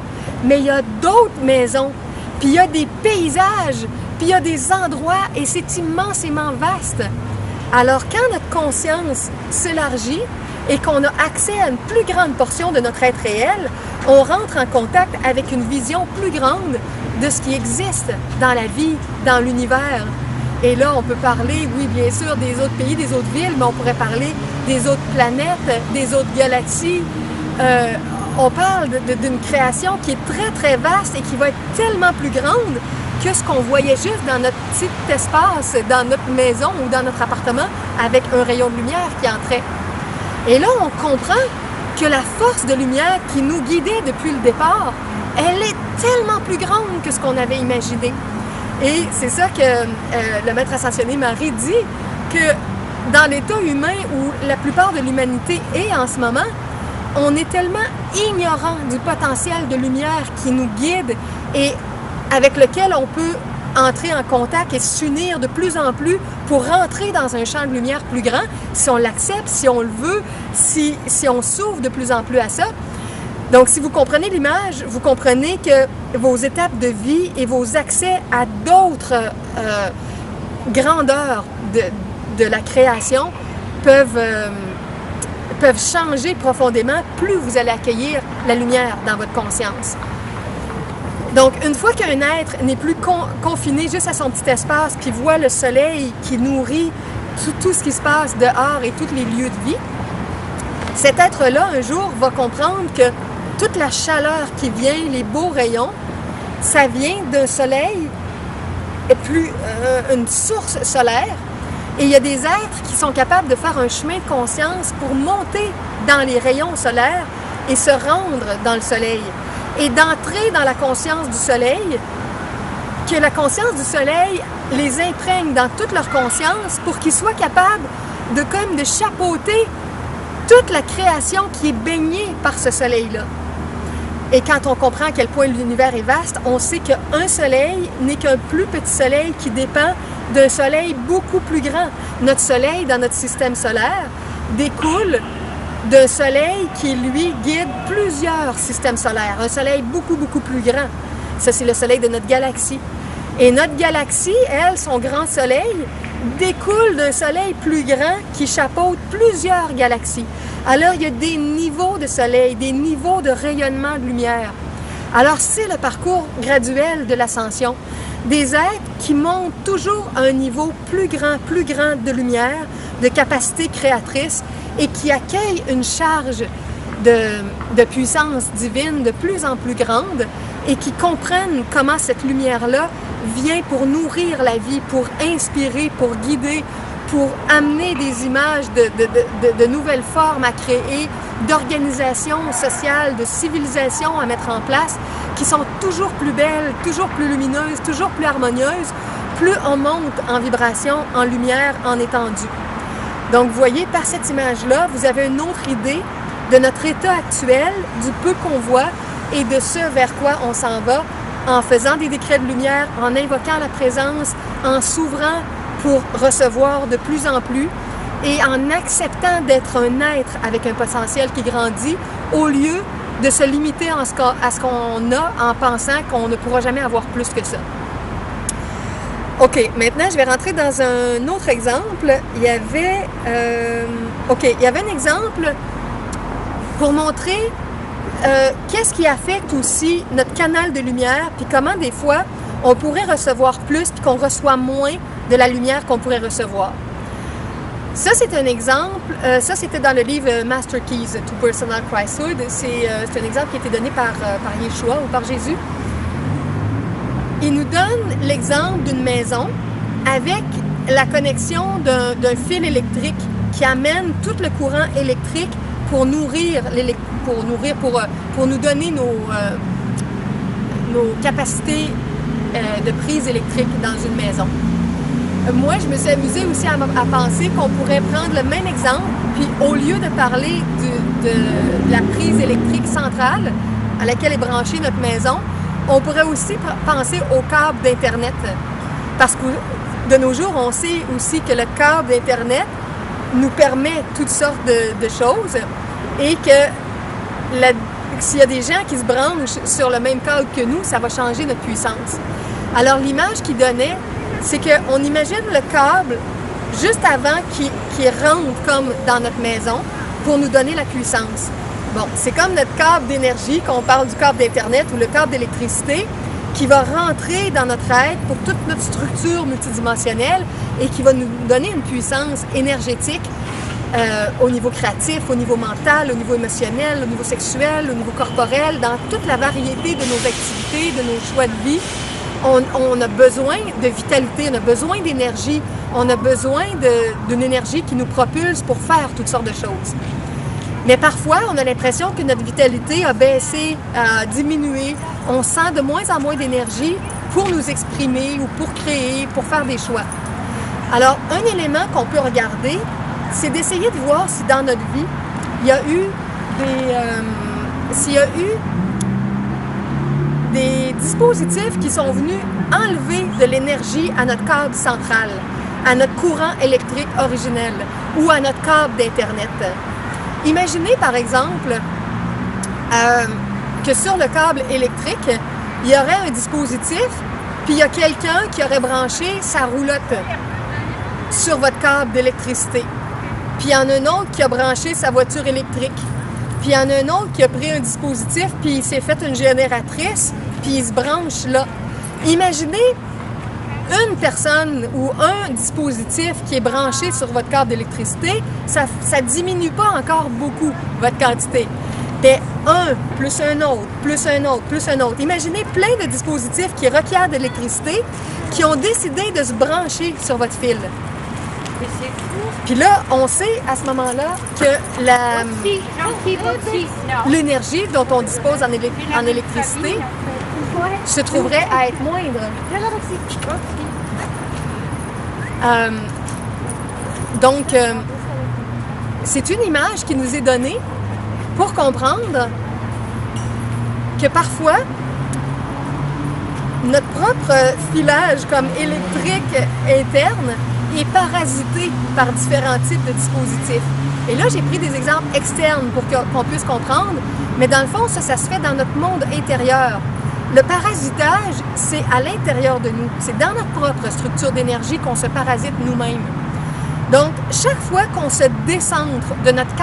mais il y a d'autres maisons. Puis il y a des paysages, puis il y a des endroits, et c'est immensément vaste. Alors, quand notre conscience s'élargit et qu'on a accès à une plus grande portion de notre être réel, on rentre en contact avec une vision plus grande de ce qui existe dans la vie, dans l'univers. Et là, on peut parler, oui, bien sûr, des autres pays, des autres villes, mais on pourrait parler des autres planètes, des autres galaxies. On parle d'une création qui est très, très vaste et qui va être tellement plus grande que ce qu'on voyait juste dans notre petit espace, dans notre maison ou dans notre appartement, avec un rayon de lumière qui entrait. Et là, on comprend que la force de lumière qui nous guidait depuis le départ, elle est tellement plus grande que ce qu'on avait imaginé. Et c'est ça que le maître ascensionné Marie dit, que dans l'état humain où la plupart de l'humanité est en ce moment, on est tellement ignorant du potentiel de lumière qui nous guide et avec lequel on peut entrer en contact et s'unir de plus en plus pour rentrer dans un champ de lumière plus grand, si on l'accepte, si on le veut, si on s'ouvre de plus en plus à ça. Donc, si vous comprenez l'image, vous comprenez que vos étapes de vie et vos accès à d'autres grandeurs de la création peuvent changer profondément plus vous allez accueillir la lumière dans votre conscience. Donc, une fois qu'un être n'est plus confiné juste à son petit espace, puis voit le soleil qui nourrit tout ce qui se passe dehors et tous les lieux de vie, cet être-là, un jour, va comprendre que toute la chaleur qui vient, les beaux rayons, ça vient d'un soleil, et plus une source solaire. Et il y a des êtres qui sont capables de faire un chemin de conscience pour monter dans les rayons solaires et se rendre dans le soleil. Et d'entrer dans la conscience du soleil, que la conscience du soleil les imprègne dans toute leur conscience pour qu'ils soient capables de chapeauter toute la création qui est baignée par ce soleil-là. Et quand on comprend à quel point l'univers est vaste, on sait qu'un soleil n'est qu'un plus petit soleil qui dépend d'un soleil beaucoup plus grand. Notre soleil, dans notre système solaire, découle d'un soleil qui, lui, guide plusieurs systèmes solaires. Un soleil beaucoup, beaucoup plus grand. Ça, c'est le soleil de notre galaxie. Et notre galaxie, elle, son grand soleil, découle d'un soleil plus grand qui chapeaute plusieurs galaxies. Alors, il y a des niveaux de soleil, des niveaux de rayonnement de lumière. Alors, c'est le parcours graduel de l'ascension. Des êtres qui montent toujours à un niveau plus grand de lumière, de capacité créatrice et qui accueillent une charge de puissance divine de plus en plus grande et qui comprennent comment cette lumière-là vient pour nourrir la vie, pour inspirer, pour guider, pour amener des images de nouvelles formes à créer, d'organisation sociale, de civilisation à mettre en place, qui sont toujours plus belles, toujours plus lumineuses, toujours plus harmonieuses, plus on monte en vibration, en lumière, en étendue. Donc, vous voyez, par cette image-là, vous avez une autre idée de notre état actuel, du peu qu'on voit et de ce vers quoi on s'en va, en faisant des décrets de lumière, en invoquant la présence, en s'ouvrant pour recevoir de plus en plus et en acceptant d'être un être avec un potentiel qui grandit au lieu de se limiter à ce qu'on a en pensant qu'on ne pourra jamais avoir plus que ça. OK, maintenant je vais rentrer dans un autre exemple. Il y avait un exemple pour montrer qu'est-ce qui affecte aussi notre canal de lumière, puis comment des fois on pourrait recevoir plus, puis qu'on reçoit moins de la lumière qu'on pourrait recevoir. Ça, c'est un exemple. Ça, c'était dans le livre Master Keys to Personal Christhood. C'est un exemple qui a été donné par Yeshua ou par Jésus. Il nous donne l'exemple d'une maison avec la connexion d'un fil électrique qui amène tout le courant électrique pour nourrir, pour nous donner nos capacités de prise électrique dans une maison. Moi, je me suis amusée aussi à penser qu'on pourrait prendre le même exemple, puis au lieu de parler de la prise électrique centrale à laquelle est branchée notre maison, on pourrait aussi penser au câble d'Internet. Parce que de nos jours, on sait aussi que le câble d'Internet nous permet toutes sortes de choses et que s'il y a des gens qui se branchent sur le même câble que nous, ça va changer notre puissance. Alors, l'image qu'il donnait, c'est qu'on imagine le câble juste avant qu'il rentre comme dans notre maison pour nous donner la puissance. Bon, c'est comme notre câble d'énergie, qu'on parle du câble d'Internet ou le câble d'électricité, qui va rentrer dans notre être pour toute notre structure multidimensionnelle et qui va nous donner une puissance énergétique au niveau créatif, au niveau mental, au niveau émotionnel, au niveau sexuel, au niveau corporel, dans toute la variété de nos activités, de nos choix de vie. On a besoin de vitalité, on a besoin d'énergie, on a besoin d'une énergie qui nous propulse pour faire toutes sortes de choses. Mais parfois, on a l'impression que notre vitalité a baissé, a diminué. On sent de moins en moins d'énergie pour nous exprimer ou pour créer, pour faire des choix. Alors, un élément qu'on peut regarder, c'est d'essayer de voir si dans notre vie, il y a eu des dispositifs qui sont venus enlever de l'énergie à notre câble central, à notre courant électrique originel ou à notre câble d'Internet. Imaginez par exemple que sur le câble électrique, il y aurait un dispositif, puis il y a quelqu'un qui aurait branché sa roulotte sur votre câble d'électricité. Puis il y en a un autre qui a branché sa voiture électrique. Puis il y en a un autre qui a pris un dispositif, puis il s'est fait une génératrice, puis il se branche là. Imaginez une personne ou un dispositif qui est branché sur votre câble d'électricité, ça ne diminue pas encore beaucoup votre quantité. Mais un, plus un autre, plus un autre, plus un autre. Imaginez plein de dispositifs qui requièrent de l'électricité, qui ont décidé de se brancher sur votre fil. Puis là, on sait à ce moment-là que l'énergie dont on dispose en électricité se trouverait à être moindre. Donc, c'est une image qui nous est donnée pour comprendre que parfois, notre propre filage comme électrique interne est parasité par différents types de dispositifs. Et là, j'ai pris des exemples externes pour qu'on puisse comprendre, mais dans le fond, ça se fait dans notre monde intérieur. Le parasitage, c'est à l'intérieur de nous. C'est dans notre propre structure d'énergie qu'on se parasite nous-mêmes. Donc, chaque fois qu'on se décentre de notre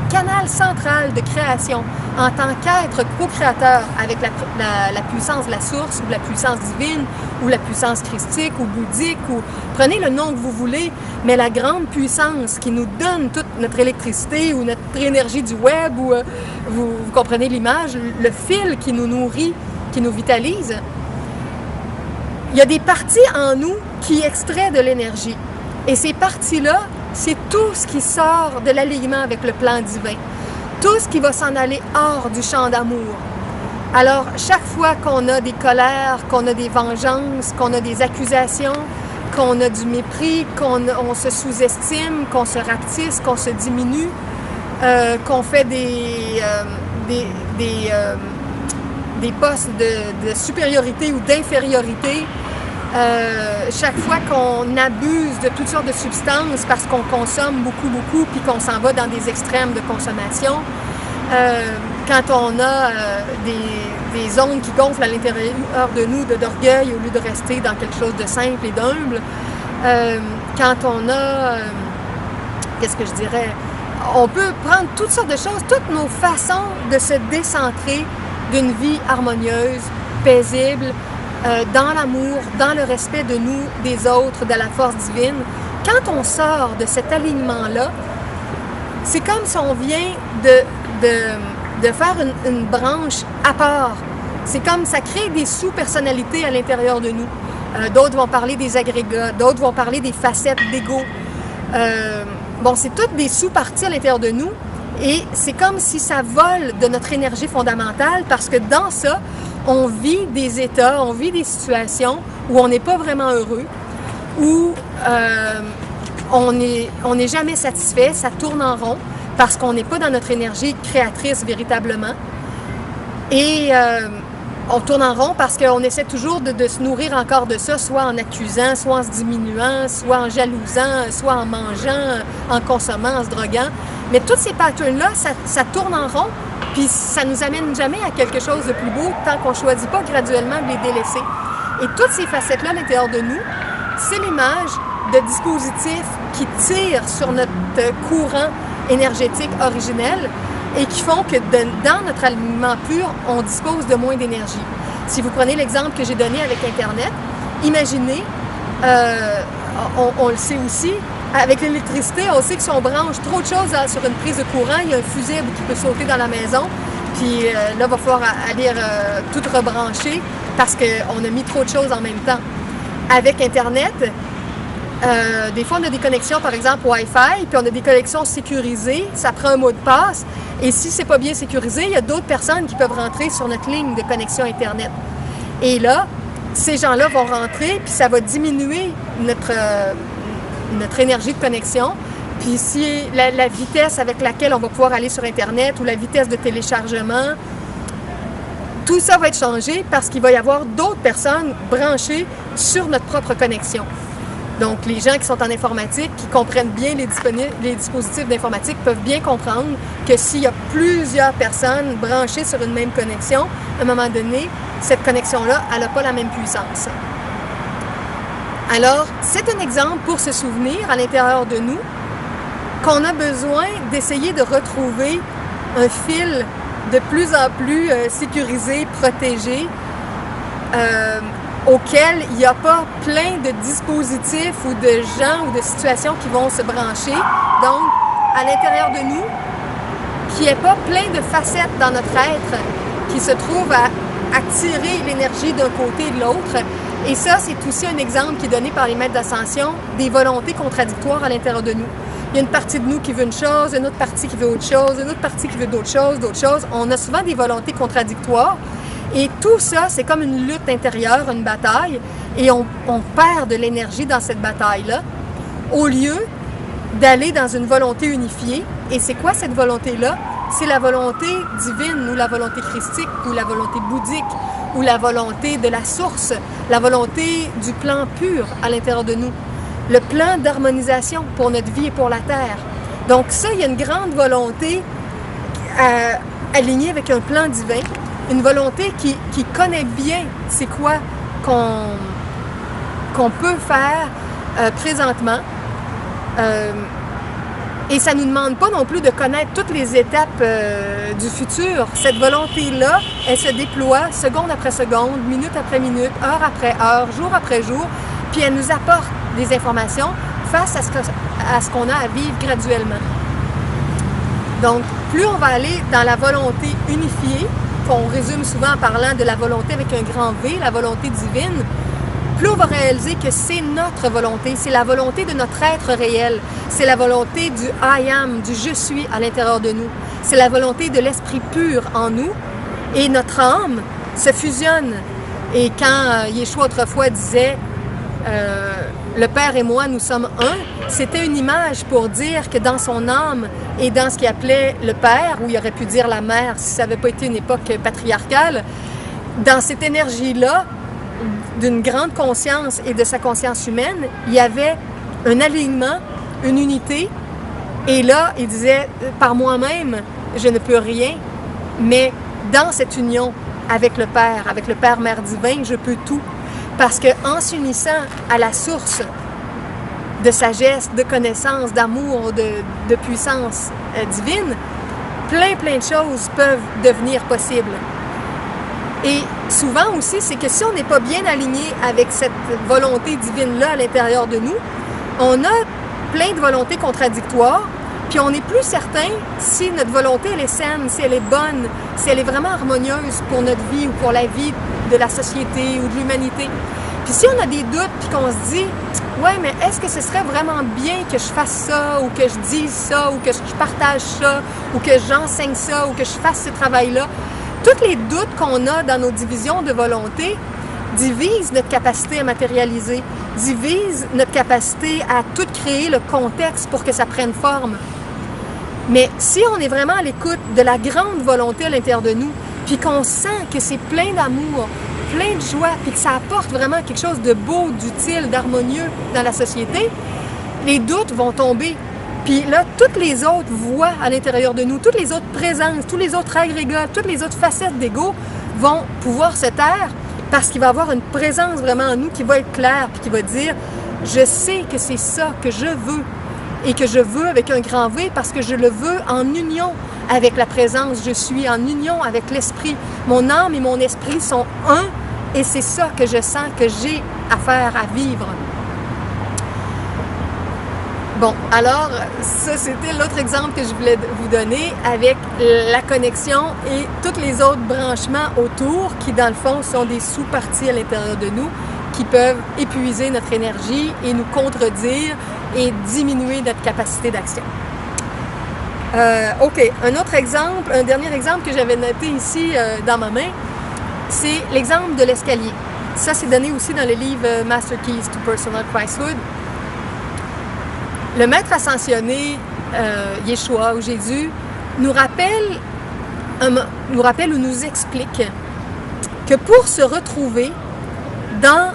canal central de création en tant qu'être co-créateur avec la puissance de la source ou la puissance divine ou la puissance christique ou bouddhique ou prenez le nom que vous voulez, mais la grande puissance qui nous donne toute notre électricité ou notre énergie du web ou vous comprenez l'image, le fil qui nous nourrit, qui nous vitalise, il y a des parties en nous qui extraient de l'énergie. Et ces parties-là, c'est tout ce qui sort de l'alignement avec le plan divin. Tout ce qui va s'en aller hors du champ d'amour. Alors, chaque fois qu'on a des colères, qu'on a des vengeances, qu'on a des accusations, qu'on a du mépris, on se sous-estime, qu'on se rapetisse, qu'on se diminue, qu'on fait des postes de supériorité ou d'infériorité, chaque fois qu'on abuse de toutes sortes de substances parce qu'on consomme beaucoup, puis qu'on s'en va dans des extrêmes de consommation, quand on a des ondes qui gonflent à l'intérieur de nous d'orgueil au lieu de rester dans quelque chose de simple et d'humble, quand on a, qu'est-ce que je dirais, on peut prendre toutes sortes de choses, toutes nos façons de se décentrer d'une vie harmonieuse, paisible, dans l'amour, dans le respect de nous, des autres, de la force divine. Quand on sort de cet alignement-là, c'est comme si on vient de faire une branche à part. C'est comme ça crée des sous-personnalités à l'intérieur de nous. D'autres vont parler des agrégats, d'autres vont parler des facettes d'ego. Bon, c'est toutes des sous-parties à l'intérieur de nous et c'est comme si ça vole de notre énergie fondamentale parce que dans ça, on vit des états, on vit des situations où on n'est pas vraiment heureux, où on n'est jamais satisfait, ça tourne en rond parce qu'on n'est pas dans notre énergie créatrice véritablement. Et on tourne en rond parce qu'on essaie toujours de se nourrir encore de ça, soit en accusant, soit en se diminuant, soit en jalousant, soit en mangeant, en consommant, en se droguant. Mais tous ces patterns-là, ça tourne en rond, puis ça nous amène jamais à quelque chose de plus beau tant qu'on ne choisit pas graduellement de les délaisser. Et toutes ces facettes-là à l'intérieur de nous, c'est l'image de dispositifs qui tirent sur notre courant énergétique originel et qui font que dans notre alignement pur, on dispose de moins d'énergie. Si vous prenez l'exemple que j'ai donné avec Internet, imaginez, on le sait aussi, avec l'électricité, on sait que si on branche trop de choses sur une prise de courant, il y a un fusible qui peut sauter dans la maison, puis là, il va falloir aller tout rebrancher parce qu'on a mis trop de choses en même temps. Avec Internet, des fois, on a des connexions, par exemple, Wi-Fi, puis on a des connexions sécurisées, ça prend un mot de passe, et si c'est pas bien sécurisé, il y a d'autres personnes qui peuvent rentrer sur notre ligne de connexion Internet. Et là, ces gens-là vont rentrer, puis ça va diminuer notre énergie de connexion, puis si la vitesse avec laquelle on va pouvoir aller sur Internet ou la vitesse de téléchargement, tout ça va être changé parce qu'il va y avoir d'autres personnes branchées sur notre propre connexion. Donc, les gens qui sont en informatique, qui comprennent bien les dispositifs d'informatique, peuvent bien comprendre que s'il y a plusieurs personnes branchées sur une même connexion, à un moment donné, cette connexion-là, elle n'a pas la même puissance. Alors, c'est un exemple pour se souvenir à l'intérieur de nous qu'on a besoin d'essayer de retrouver un fil de plus en plus sécurisé, protégé, auquel il n'y a pas plein de dispositifs ou de gens ou de situations qui vont se brancher. Donc, à l'intérieur de nous, qu'il n'y ait pas plein de facettes dans notre être qui se trouvent à attirer l'énergie d'un côté et de l'autre. Et ça, c'est aussi un exemple qui est donné par les maîtres d'ascension des volontés contradictoires à l'intérieur de nous. Il y a une partie de nous qui veut une chose, une autre partie qui veut autre chose, une autre partie qui veut d'autres choses. On a souvent des volontés contradictoires. Et tout ça, c'est comme une lutte intérieure, une bataille, et on perd de l'énergie dans cette bataille-là, au lieu d'aller dans une volonté unifiée. Et c'est quoi cette volonté-là? C'est la volonté divine, ou la volonté christique, ou la volonté bouddhique, ou la volonté de la source, la volonté du plan pur à l'intérieur de nous, le plan d'harmonisation pour notre vie et pour la Terre. Donc ça, il y a une grande volonté alignée avec un plan divin, une volonté qui connaît bien c'est quoi qu'on peut faire présentement. Et ça ne nous demande pas non plus de connaître toutes les étapes du futur. Cette volonté-là, elle se déploie seconde après seconde, minute après minute, heure après heure, jour après jour, puis elle nous apporte des informations face à ce qu'on a à vivre graduellement. Donc, plus on va aller dans la volonté unifiée, qu'on résume souvent en parlant de la volonté avec un grand V, la volonté divine, plus on va réaliser que c'est notre volonté, c'est la volonté de notre être réel, c'est la volonté du I am, du je suis à l'intérieur de nous, c'est la volonté de l'esprit pur en nous, et notre âme se fusionne. Et quand Yeshua autrefois disait le Père et moi, nous sommes un, c'était une image pour dire que dans son âme et dans ce qu'il appelait le Père, ou il aurait pu dire la Mère si ça n'avait pas été une époque patriarcale, dans cette énergie-là, d'une grande conscience et de sa conscience humaine, il y avait un alignement, une unité, et là, il disait, par moi-même, je ne peux rien, mais dans cette union avec le Père Mère divin, je peux tout. Parce qu'en s'unissant à la source de sagesse, de connaissance, d'amour, de puissance divine, plein de choses peuvent devenir possibles. Et souvent aussi, c'est que si on n'est pas bien aligné avec cette volonté divine-là à l'intérieur de nous, on a plein de volontés contradictoires, puis on n'est plus certain si notre volonté elle est saine, si elle est bonne, si elle est vraiment harmonieuse pour notre vie ou pour la vie de la société ou de l'humanité. Puis si on a des doutes, puis qu'on se dit « Ouais, mais est-ce que ce serait vraiment bien que je fasse ça, ou que je dise ça, ou que je partage ça, ou que j'enseigne ça, ou que je fasse ce travail-là » Tous les doutes qu'on a dans nos divisions de volonté divisent notre capacité à matérialiser, divisent notre capacité à tout créer le contexte pour que ça prenne forme. Mais si on est vraiment à l'écoute de la grande volonté à l'intérieur de nous, puis qu'on sent que c'est plein d'amour, plein de joie, puis que ça apporte vraiment quelque chose de beau, d'utile, d'harmonieux dans la société, les doutes vont tomber. Puis là, toutes les autres voix à l'intérieur de nous, toutes les autres présences, tous les autres agrégats, toutes les autres facettes d'ego vont pouvoir se taire parce qu'il va y avoir une présence vraiment en nous qui va être claire puis qui va dire « Je sais que c'est ça que je veux et que je veux avec un grand V parce que je le veux en union avec la présence, je suis en union avec l'esprit. Mon âme et mon esprit sont un et c'est ça que je sens que j'ai à faire, à vivre. » Bon, alors, ça, c'était l'autre exemple que je voulais vous donner avec la connexion et tous les autres branchements autour qui, dans le fond, sont des sous-parties à l'intérieur de nous qui peuvent épuiser notre énergie et nous contredire et diminuer notre capacité d'action. OK, un autre exemple, un dernier exemple que j'avais noté ici dans ma main, c'est l'exemple de l'escalier. Ça, c'est donné aussi dans le livre Master Keys to Personal Christhood. Le maître ascensionné, Yeshua ou Jésus, nous rappelle ou nous explique que pour se retrouver dans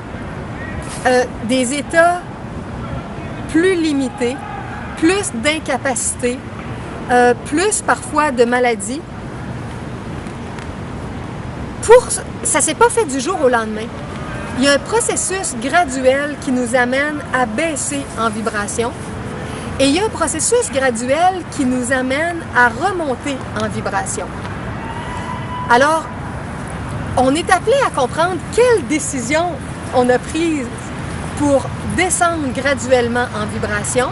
des états plus limité, plus d'incapacité, plus parfois de maladie. Ça ne s'est pas fait du jour au lendemain. Il y a un processus graduel qui nous amène à baisser en vibration et il y a un processus graduel qui nous amène à remonter en vibration. Alors, on est appelé à comprendre quelles décisions on a prises pour descendre graduellement en vibration,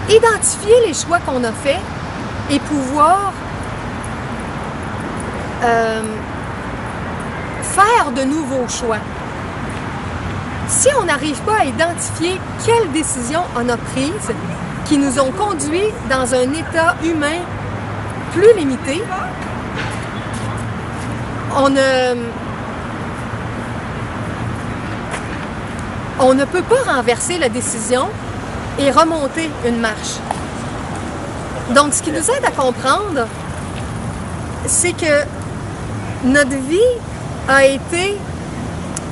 identifier les choix qu'on a faits et pouvoir faire de nouveaux choix. Si on n'arrive pas à identifier quelles décisions on a prises qui nous ont conduits dans un état humain plus limité, on ne peut pas renverser la décision et remonter une marche. Donc, ce qui nous aide à comprendre, c'est que notre vie a été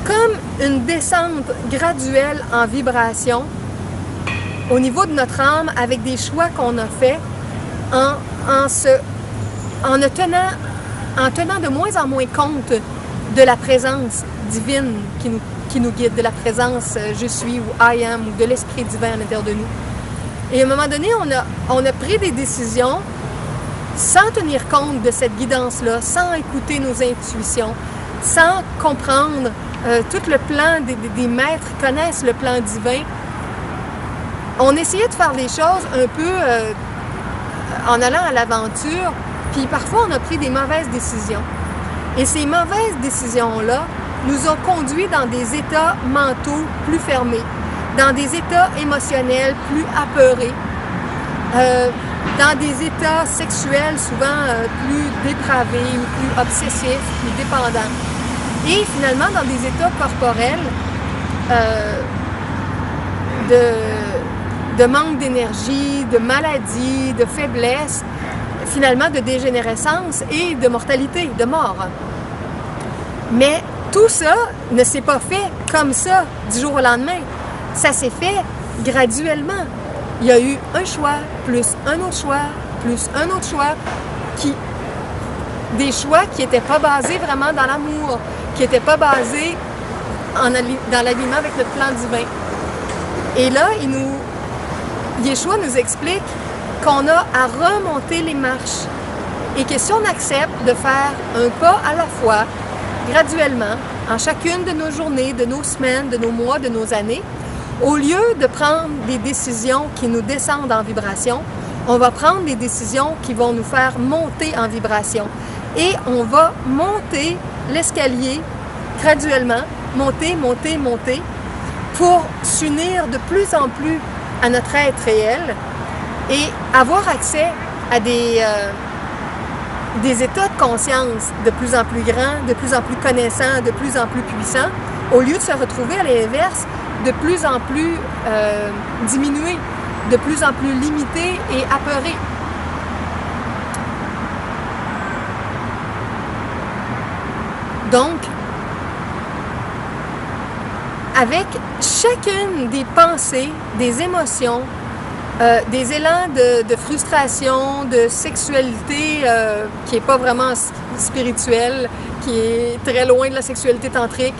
comme une descente graduelle en vibration au niveau de notre âme avec des choix qu'on a faits en tenant de moins en moins compte de la présence divine qui nous guide, de la présence je suis ou I am ou de l'esprit divin à l'intérieur de nous. Et à un moment donné, on a pris des décisions sans tenir compte de cette guidance-là, sans écouter nos intuitions, sans comprendre tout le plan des maîtres qui connaissent le plan divin. On essayait de faire les choses un peu en allant à l'aventure, puis parfois on a pris des mauvaises décisions. Et ces mauvaises décisions-là nous ont conduits dans des états mentaux plus fermés, dans des états émotionnels plus apeurés, dans des états sexuels souvent plus dépravés ou plus obsessifs, plus dépendants. Et finalement dans des états corporels de manque d'énergie, de maladie, de faiblesse, finalement de dégénérescence et de mortalité, de mort. Mais tout ça ne s'est pas fait comme ça du jour au lendemain. Ça s'est fait graduellement. Il y a eu un choix, plus un autre choix, plus un autre choix, des choix qui n'étaient pas basés vraiment dans l'amour, qui n'étaient pas basés dans l'alignement avec notre plan divin. Et là, Yeshua nous explique qu'on a à remonter les marches et que si on accepte de faire un pas à la fois, graduellement, en chacune de nos journées, de nos semaines, de nos mois, de nos années, au lieu de prendre des décisions qui nous descendent en vibration, on va prendre des décisions qui vont nous faire monter en vibration. Et on va monter l'escalier graduellement, monter, monter, monter, pour s'unir de plus en plus à notre être réel et avoir accès à des états de conscience de plus en plus grands, de plus en plus connaissants, de plus en plus puissants, au lieu de se retrouver à l'inverse, de plus en plus diminués, de plus en plus limités et apeurés. Donc, avec chacune des pensées, des émotions, des élans de frustration, de sexualité qui n'est pas vraiment spirituelle, qui est très loin de la sexualité tantrique,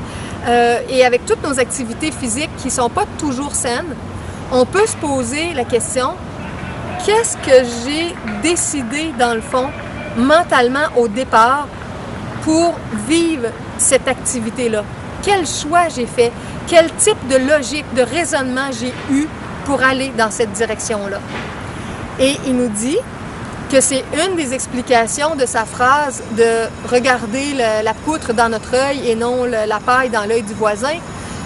et avec toutes nos activités physiques qui ne sont pas toujours saines, on peut se poser la question, qu'est-ce que j'ai décidé dans le fond, mentalement au départ, pour vivre cette activité-là? Quel choix j'ai fait? Quel type de logique, de raisonnement j'ai eu pour aller dans cette direction-là? Et il nous dit que c'est une des explications de sa phrase de regarder la poutre dans notre œil et non la paille dans l'œil du voisin.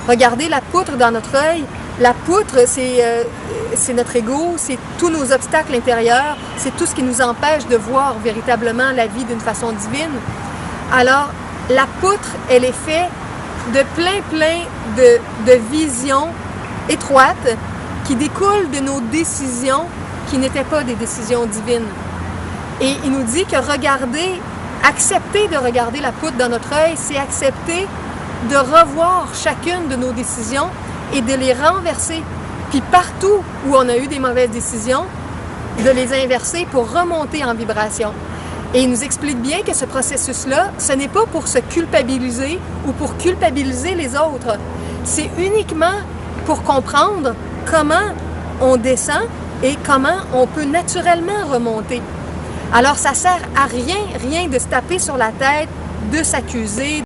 Regarder la poutre dans notre œil. La poutre, c'est notre ego, c'est tous nos obstacles intérieurs, c'est tout ce qui nous empêche de voir véritablement la vie d'une façon divine. Alors, la poutre, elle est faite de plein de visions étroites qui découlent de nos décisions qui n'étaient pas des décisions divines. Et il nous dit que accepter de regarder la poutre dans notre œil, c'est accepter de revoir chacune de nos décisions et de les renverser Puis partout où on a eu des mauvaises décisions, de les inverser pour remonter en vibration. Et il nous explique bien que ce processus-là, ce n'est pas pour se culpabiliser ou pour culpabiliser les autres. C'est uniquement pour comprendre comment on descend et comment on peut naturellement remonter. Alors, ça sert à rien de se taper sur la tête, de s'accuser,